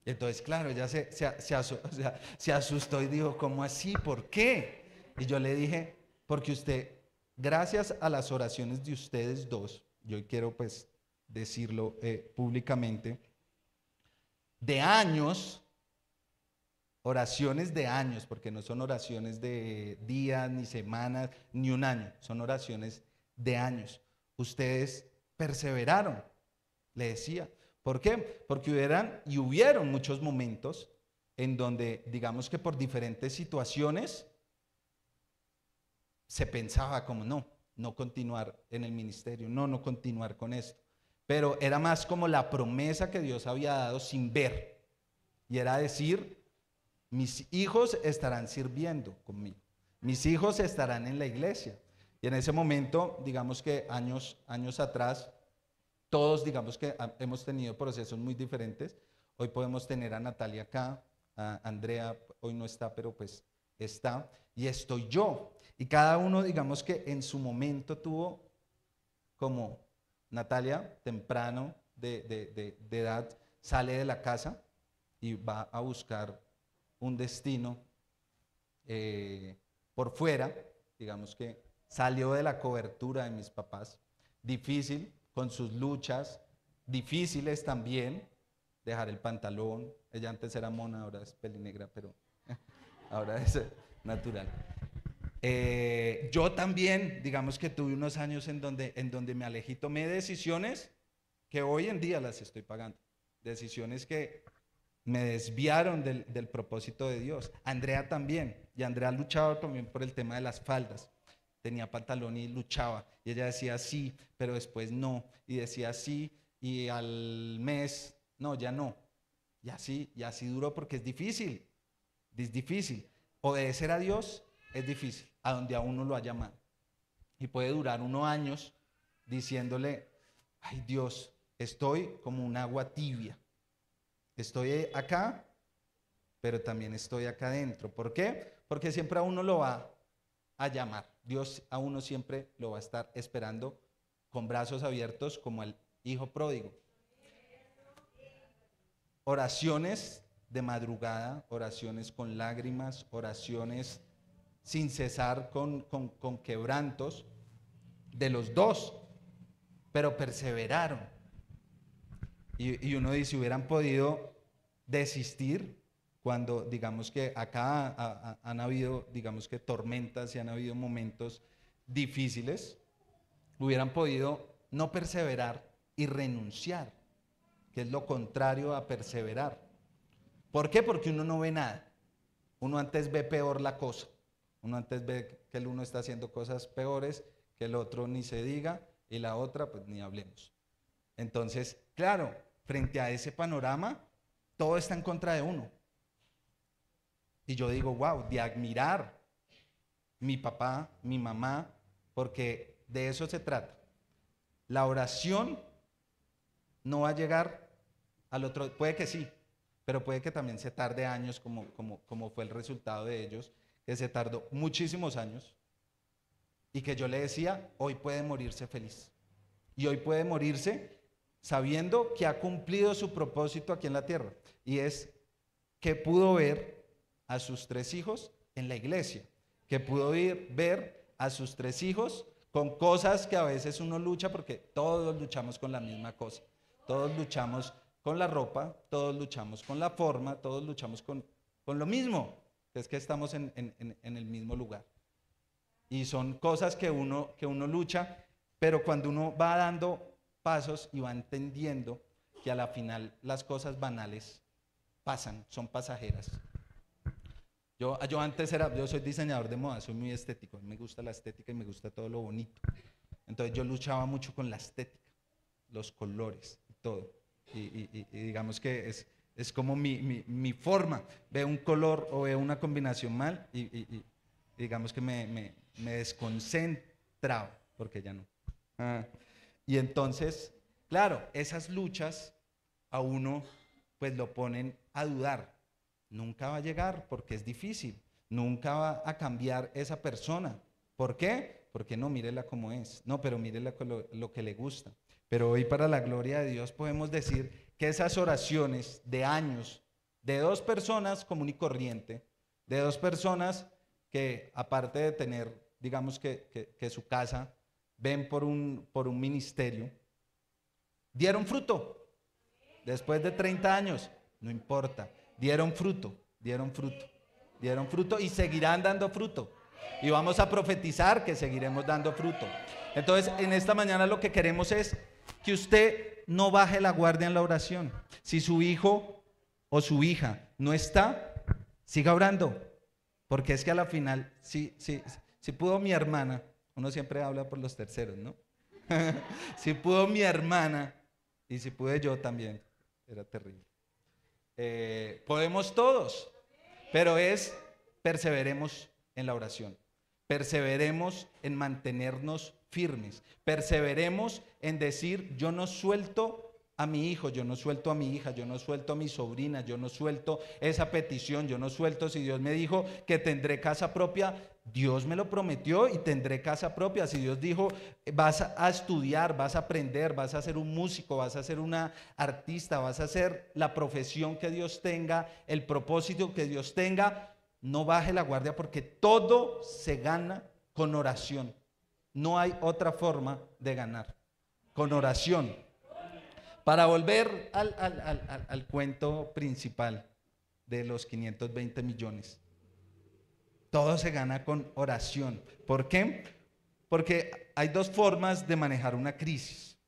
Y entonces, claro, ella se asustó y dijo, ¿cómo así? ¿Por qué? Y yo le dije, porque usted, gracias a las oraciones de ustedes dos, yo quiero pues decirlo públicamente, de años, oraciones de años, porque no son oraciones de días, ni semanas, ni un año, son oraciones de años. Ustedes perseveraron, le decía. ¿Por qué? Porque hubieron muchos momentos en donde, digamos que por diferentes situaciones, se pensaba como no continuar en el ministerio, no continuar con esto. Pero era más como la promesa que Dios había dado sin ver. Y era decir, mis hijos estarán sirviendo conmigo. Mis hijos estarán en la iglesia. Y en ese momento, digamos que años atrás, todos digamos que hemos tenido procesos muy diferentes. Hoy podemos tener a Natalia acá, a Andrea hoy no está, pero pues está. Y estoy yo. Y cada uno digamos que en su momento tuvo como Natalia, temprano de edad, sale de la casa y va a buscar un destino por fuera, digamos que salió de la cobertura de mis papás, difícil, con sus luchas, difíciles también, dejar el pantalón, ella antes era mona, ahora es pelinegra, pero ahora es natural. Yo también, digamos que tuve unos años en donde me alejé y tomé decisiones que hoy en día las estoy pagando, decisiones que me desviaron del propósito de Dios. Andrea también, y Andrea luchaba también por el tema de las faldas. Tenía pantalón y luchaba, y ella decía sí, pero después no, y decía sí, y al mes, no, ya no. Y así duró porque es difícil. Es difícil. Obedecer a Dios es difícil, a donde a uno lo ha llamado. Y puede durar unos años diciéndole, ay Dios, estoy como un agua tibia. Estoy acá, pero también estoy acá adentro. ¿Por qué? Porque siempre a uno lo va a llamar. Dios a uno siempre lo va a estar esperando con brazos abiertos como al hijo pródigo. Oraciones de madrugada, oraciones con lágrimas, oraciones sin cesar con quebrantos de los dos, pero perseveraron. Y uno dice, hubieran podido desistir cuando, digamos que acá han habido, digamos que tormentas y han habido momentos difíciles, hubieran podido no perseverar y renunciar, que es lo contrario a perseverar. ¿Por qué? Porque uno no ve nada. Uno antes ve peor la cosa. Uno antes ve que el uno está haciendo cosas peores, que el otro ni se diga, y la otra, pues ni hablemos. Entonces, claro, frente a ese panorama, todo está en contra de uno. Y yo digo, wow, de admirar mi papá, mi mamá, porque de eso se trata. La oración no va a llegar al otro, puede que sí, pero puede que también se tarde años, como fue el resultado de ellos, que se tardó muchísimos años, y que yo le decía, hoy puede morirse feliz. Y hoy puede morirse sabiendo que ha cumplido su propósito aquí en la tierra. Y es que pudo ver a sus 3 hijos en la iglesia, que pudo ver a sus 3 hijos con cosas que a veces uno lucha, porque todos luchamos con la misma cosa. Todos luchamos con la ropa, todos luchamos con la forma, todos luchamos con lo mismo, que es que estamos en el mismo lugar. Y son cosas que uno lucha, pero cuando uno va dando pasos y va entendiendo que a la final las cosas banales pasan, son pasajeras. Yo soy diseñador de moda, soy muy estético, me gusta la estética y me gusta todo lo bonito. Entonces yo luchaba mucho con la estética, los colores y todo. Y digamos que es como mi forma. Veo un color o veo una combinación mal y digamos que me desconcentraba, porque ya no. Y entonces, claro, esas luchas a uno pues lo ponen a dudar. Nunca va a llegar porque es difícil. Nunca va a cambiar esa persona. ¿Por qué? Porque no, mírela como es. No, pero mírela con lo que le gusta. Pero hoy, para la gloria de Dios, podemos decir que esas oraciones de años de 2 personas común y corriente, de 2 personas que, aparte de tener, digamos que su casa, ven por un ministerio, dieron fruto. Después de 30 años, no importa, dieron fruto y seguirán dando fruto. Y vamos a profetizar que seguiremos dando fruto. Entonces, en esta mañana lo que queremos es que usted no baje la guardia en la oración. Si su hijo o su hija no está, siga orando. Porque es que a la final, si pudo mi hermana, uno siempre habla por los terceros, ¿no? Si pudo mi hermana y si pude yo también, era terrible. Podemos todos, pero perseveremos en la oración, perseveremos en mantenernos firmes, perseveremos en decir, yo no suelto a mi hijo, yo no suelto a mi hija, yo no suelto a mi sobrina, yo no suelto esa petición, yo no suelto. Si Dios me dijo que tendré casa propia, Dios me lo prometió y tendré casa propia. Si Dios dijo, vas a estudiar, vas a aprender, vas a ser un músico, vas a ser una artista, vas a hacer la profesión que Dios tenga, el propósito que Dios tenga, no baje la guardia, porque todo se gana con oración. No hay otra forma de ganar, con oración. Para volver al cuento principal de los 520 millones. Todo se gana con oración. ¿Por qué? Porque hay 2 formas de manejar una crisis.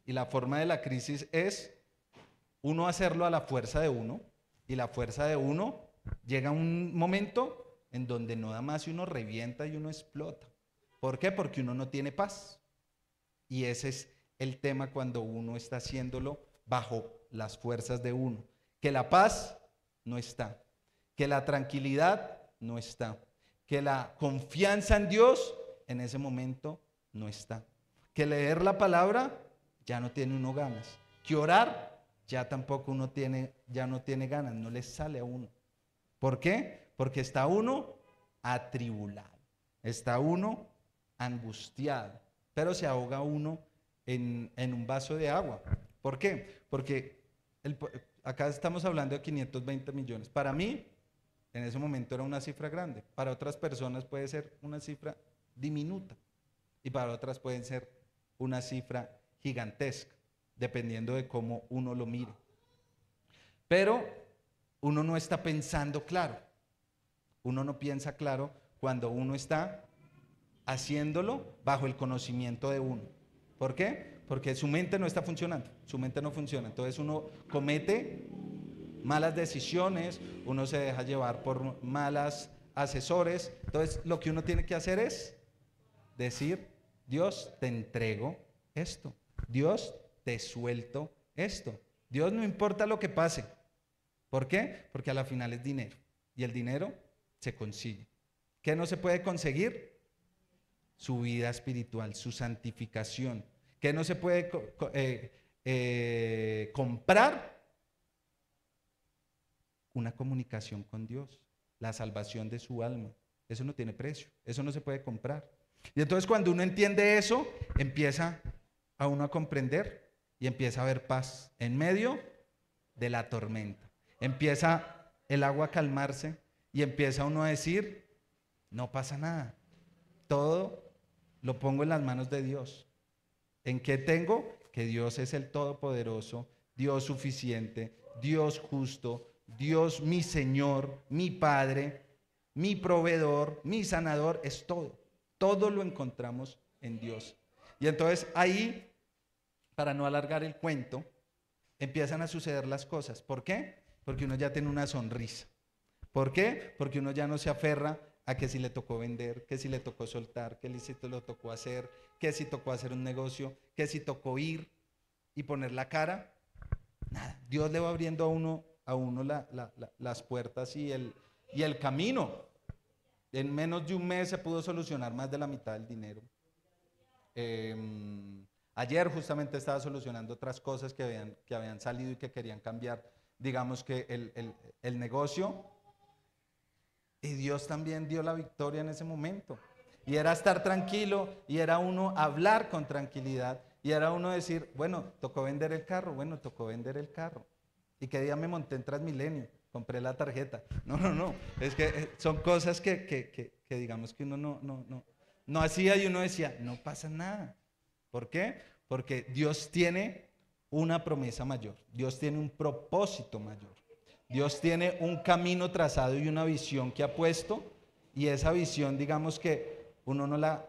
Y la forma de la crisis es uno hacerlo a la fuerza de uno. Y la fuerza de uno llega a un momento en donde no da más y uno revienta y uno explota. ¿Por qué? Porque uno no tiene paz. Y ese es el tema cuando uno está haciéndolo bajo las fuerzas de uno. Que la paz no está. que la tranquilidad no está, que la confianza en Dios en ese momento no está, que leer la palabra ya no tiene uno ganas, que orar ya tampoco uno tiene, ya no tiene ganas, no le sale a uno. ¿Por qué? Porque está uno atribulado, está uno angustiado, pero se ahoga uno en un vaso de agua. ¿Por qué? Porque acá estamos hablando de 520 millones. Para mí, en ese momento era una cifra grande. Para otras personas puede ser una cifra diminuta y para otras puede ser una cifra gigantesca, dependiendo de cómo uno lo mire. Pero uno no está pensando claro. Uno no piensa claro cuando uno está haciéndolo bajo el conocimiento de uno. ¿Por qué? Porque su mente no está funcionando, su mente no funciona. Entonces uno comete malas decisiones, uno se deja llevar por malas asesores. Entonces lo que uno tiene que hacer es decir: Dios, te entrego esto, Dios, te suelto esto. Dios, no importa lo que pase. ¿Por qué? Porque a la final es dinero y el dinero se consigue. ¿Qué no se puede conseguir? Su vida espiritual, su santificación. ¿Qué no se puede comprar? Una comunicación con Dios, la salvación de su alma. Eso no tiene precio, eso no se puede comprar. Y entonces cuando uno entiende eso, empieza a uno a comprender y empieza a haber paz en medio de la tormenta. Empieza el agua a calmarse y empieza uno a decir: no pasa nada, todo lo pongo en las manos de Dios. ¿En qué tengo? Que Dios es el Todopoderoso, Dios suficiente, Dios justo, Dios mi Señor, mi Padre, mi proveedor, mi sanador, es todo. Todo lo encontramos en Dios. Y entonces ahí, para no alargar el cuento, empiezan a suceder las cosas. ¿Por qué? Porque uno ya tiene una sonrisa. ¿Por qué? Porque uno ya no se aferra a que si le tocó vender, que si le tocó soltar, que si lo tocó hacer, que si tocó hacer un negocio, que si tocó ir y poner la cara. Nada, Dios le va abriendo a uno las puertas y el camino. En menos de un mes se pudo solucionar más de la mitad del dinero. Ayer justamente estaba solucionando otras cosas que habían salido y que querían cambiar, digamos que el negocio. Y Dios también dio la victoria en ese momento. Y era estar tranquilo, y era uno hablar con tranquilidad, y era uno decir: bueno, tocó vender el carro, bueno, tocó vender el carro. ¿Y qué día me monté en Transmilenio? Compré la tarjeta. No, es que son cosas que digamos que uno no hacía, y uno decía: no pasa nada. ¿Por qué? Porque Dios tiene una promesa mayor, Dios tiene un propósito mayor. Dios tiene un camino trazado y una visión que ha puesto, y esa visión, digamos que uno no la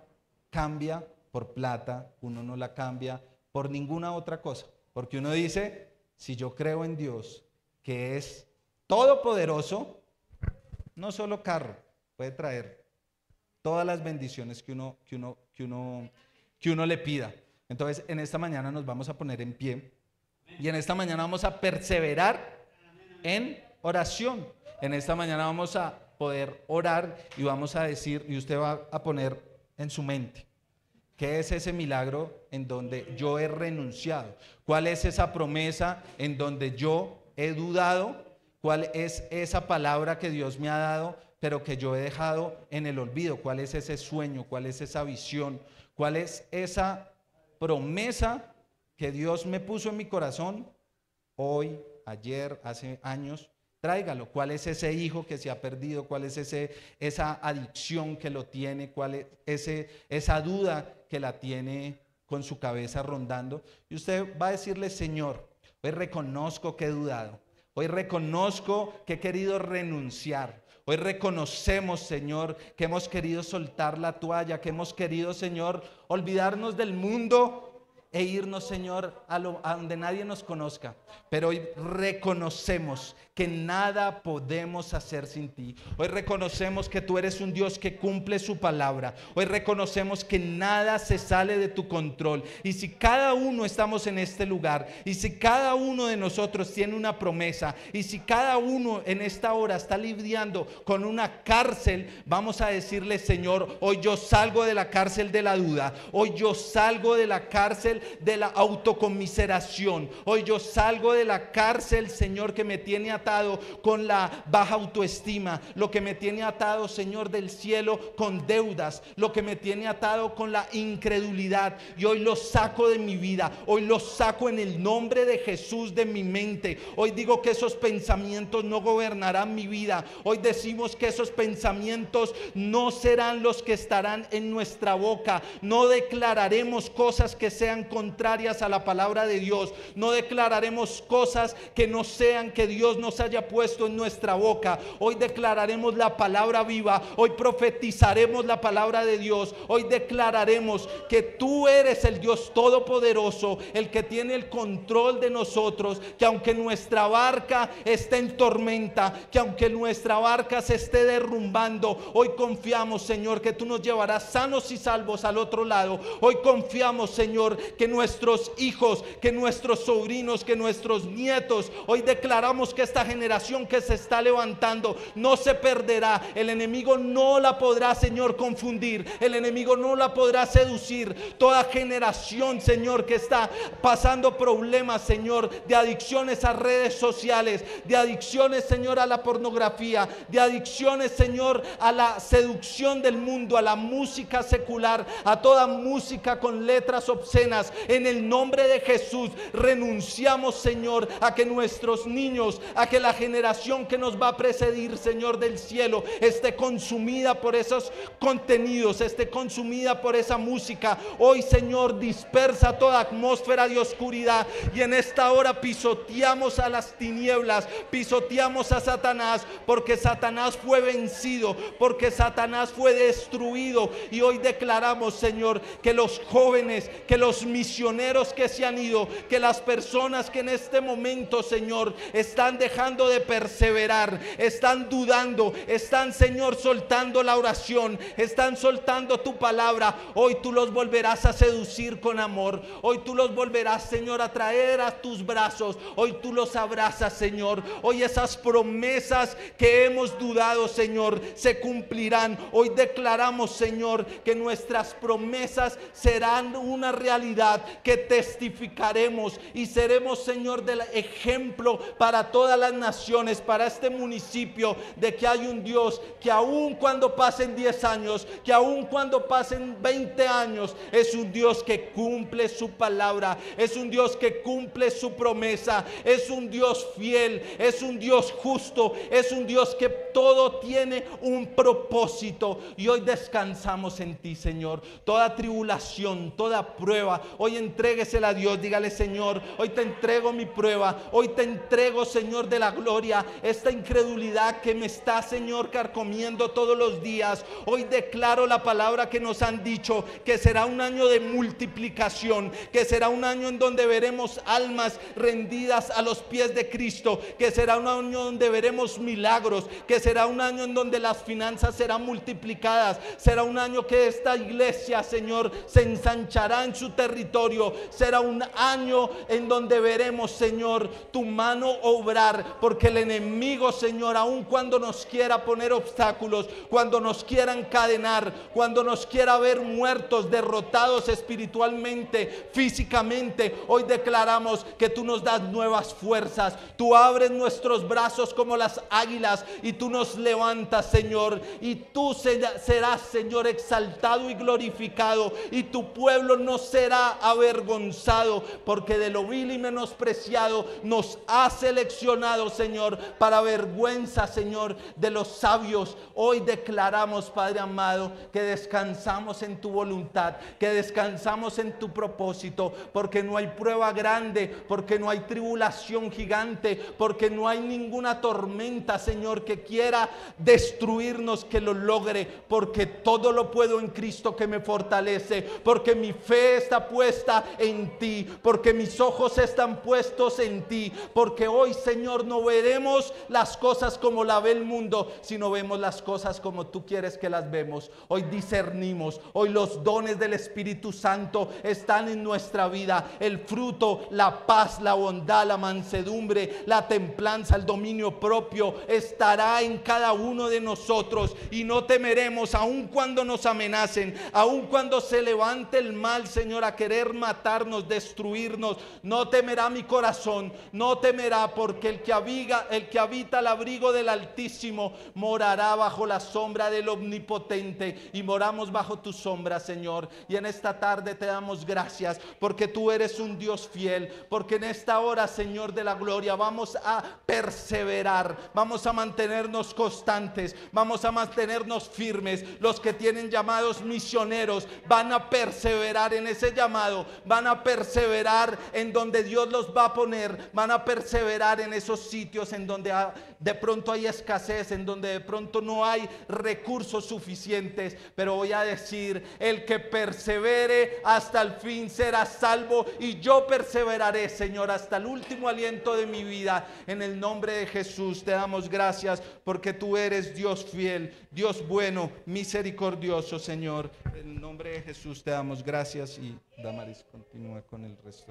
cambia por plata, uno no la cambia por ninguna otra cosa, porque uno dice: si yo creo en Dios, que es todopoderoso, no solo carro, puede traer todas las bendiciones que uno le pida. Entonces, en esta mañana nos vamos a poner en pie, y en esta mañana vamos a perseverar en oración. En esta mañana vamos a poder orar y vamos a decir, y usted va a poner en su mente: ¿qué es ese milagro en donde yo he renunciado? ¿Cuál es esa promesa en donde yo he dudado? ¿Cuál es esa palabra que Dios me ha dado, pero que yo he dejado en el olvido? ¿Cuál es ese sueño? ¿Cuál es esa visión? ¿Cuál es esa promesa que Dios me puso en mi corazón hoy, ayer, hace años? Tráigalo. ¿Cuál es ese hijo que se ha perdido? ¿Cuál es esa adicción que lo tiene? ¿Cuál es esa duda que la tiene con su cabeza rondando? Y usted va a decirle: Señor, hoy reconozco que he dudado. Hoy reconozco que he querido renunciar. Hoy reconocemos, Señor, que hemos querido soltar la toalla, que hemos querido, Señor, olvidarnos del mundo e irnos, Señor, a donde nadie nos conozca. Pero hoy reconocemos que nada podemos hacer sin ti. Hoy reconocemos que tú eres un Dios que cumple su palabra. Hoy reconocemos que nada se sale de tu control. Y si cada uno estamos en este lugar, y si cada uno de nosotros tiene una promesa, y si cada uno en esta hora está lidiando con una cárcel, vamos a decirle: Señor, hoy yo salgo de la cárcel de la duda. Hoy yo salgo de la cárcel de la autocomiseración. Hoy yo salgo de la cárcel, Señor, que me tiene atado con la baja autoestima, lo que me tiene atado, Señor del cielo, con deudas, lo que me tiene atado con la incredulidad, y hoy lo saco de mi vida. Hoy lo saco en el nombre de Jesús de mi mente. Hoy digo que esos pensamientos no gobernarán mi vida. Hoy decimos que esos pensamientos no serán los que estarán en nuestra boca. No declararemos cosas que sean contrarias a la palabra de Dios. No declararemos cosas que no sean que Dios nos haya puesto en nuestra boca. Hoy declararemos la palabra viva. Hoy profetizaremos la palabra de Dios. Hoy declararemos que tú eres el Dios todopoderoso, el que tiene el control de nosotros, que aunque nuestra barca esté en tormenta, que aunque nuestra barca se esté derrumbando, hoy confiamos, Señor, que tú nos llevarás sanos y salvos al otro lado. Hoy confiamos, Señor, que nuestros hijos, que nuestros sobrinos, que nuestros nietos, hoy declaramos que esta generación que se está levantando no se perderá. El enemigo no la podrá, Señor, confundir. El enemigo no la podrá seducir. Toda generación, Señor, que está pasando problemas, Señor, de adicciones a redes sociales, de adicciones, Señor, a la pornografía, de adicciones, Señor, a la seducción del mundo, a la música secular, a toda música con letras obscenas. En el nombre de Jesús renunciamos, Señor, a que nuestros niños, a que la generación que nos va a precedir, Señor del cielo, esté consumida por esos contenidos, esté consumida por esa música. Hoy, Señor, dispersa toda atmósfera de oscuridad, y en esta hora pisoteamos a las tinieblas, pisoteamos a Satanás, porque Satanás fue vencido, porque Satanás fue destruido. Y hoy declaramos, Señor, que los jóvenes, que los misioneros que se han ido, que las personas que en este momento, Señor, están dejando de perseverar, están dudando, están, Señor, soltando la oración, están soltando tu palabra, hoy tú los volverás a seducir con amor. Hoy tú los volverás, Señor, a traer a tus brazos. Hoy tú los abrazas, Señor. Hoy esas promesas que hemos dudado, Señor, se cumplirán. Hoy declaramos, Señor, que nuestras promesas serán una realidad, que testificaremos y seremos, Señor, del ejemplo para todas las naciones, para este municipio, de que hay un Dios que aun cuando pasen 10 años, que aun cuando pasen 20 años, es un Dios que cumple su palabra, es un Dios que cumple su promesa, es un Dios fiel, es un Dios justo, es un Dios que todo tiene un propósito. Y hoy descansamos en ti, Señor. Toda tribulación, toda prueba, hoy entréguesela a Dios. Dígale: Señor, hoy te entrego mi prueba, hoy te entrego, Señor de la gloria, esta incredulidad que me está, Señor, carcomiendo todos los días. Hoy declaro la palabra que nos han dicho, que será un año de multiplicación, que será un año en donde veremos almas rendidas a los pies de Cristo, que será un año donde veremos milagros, que será un año en donde las finanzas serán multiplicadas, será un año que esta iglesia, Señor, se ensanchará en su territorio, será un año en donde veremos, Señor, tu mano obrar, porque el enemigo, Señor, aun cuando nos quiera poner obstáculos, cuando nos quiera encadenar, cuando nos quiera ver muertos, derrotados espiritualmente, físicamente, hoy declaramos que tú nos das nuevas fuerzas. Tú abres nuestros brazos como las águilas y tú nos levantas, Señor, y tú serás, Señor, exaltado y glorificado, y tu pueblo no será avergonzado, porque de lo vil y menospreciado nos ha seleccionado, Señor, para vergüenza, Señor, de los sabios. Hoy declaramos, Padre amado, que descansamos en tu voluntad, que descansamos en tu propósito, porque no hay prueba grande, porque no hay tribulación gigante, porque no hay ninguna tormenta, Señor, que quiera destruirnos, que lo logre, porque todo lo puedo en Cristo que me fortalece, porque mi fe está puesta puesta en ti, porque mis ojos están puestos en ti, porque hoy, Señor, no veremos las cosas como la ve el mundo, sino vemos las cosas como tú quieres que las vemos. Hoy discernimos, hoy los dones del Espíritu Santo están en nuestra vida, el fruto, la paz, la bondad, la mansedumbre, la templanza, el dominio propio estará en cada uno de nosotros, y no temeremos aun cuando nos amenacen, aun cuando se levante el mal, Señor, a querer matarnos, destruirnos. No temerá mi corazón, no temerá, porque el que habita al abrigo del Altísimo morará bajo la sombra del Omnipotente, y moramos bajo tu sombra, Señor. Y en esta tarde te damos gracias porque tú eres un Dios fiel, porque en esta hora, Señor de la gloria, vamos a perseverar, vamos a mantenernos constantes, vamos a mantenernos firmes. Los que tienen llamados misioneros van a perseverar en ese llamado, van a perseverar en donde Dios los va a poner, van a perseverar en esos sitios en donde de pronto hay escasez, en donde de pronto no hay recursos suficientes. Pero voy a decir: el que persevere hasta el fin será salvo, y yo perseveraré, Señor, hasta el último aliento de mi vida. En el nombre de Jesús te damos gracias, porque tú eres Dios fiel, Dios bueno, misericordioso, Señor. En el nombre de Jesús te damos gracias, y Damaris continúa con el resto.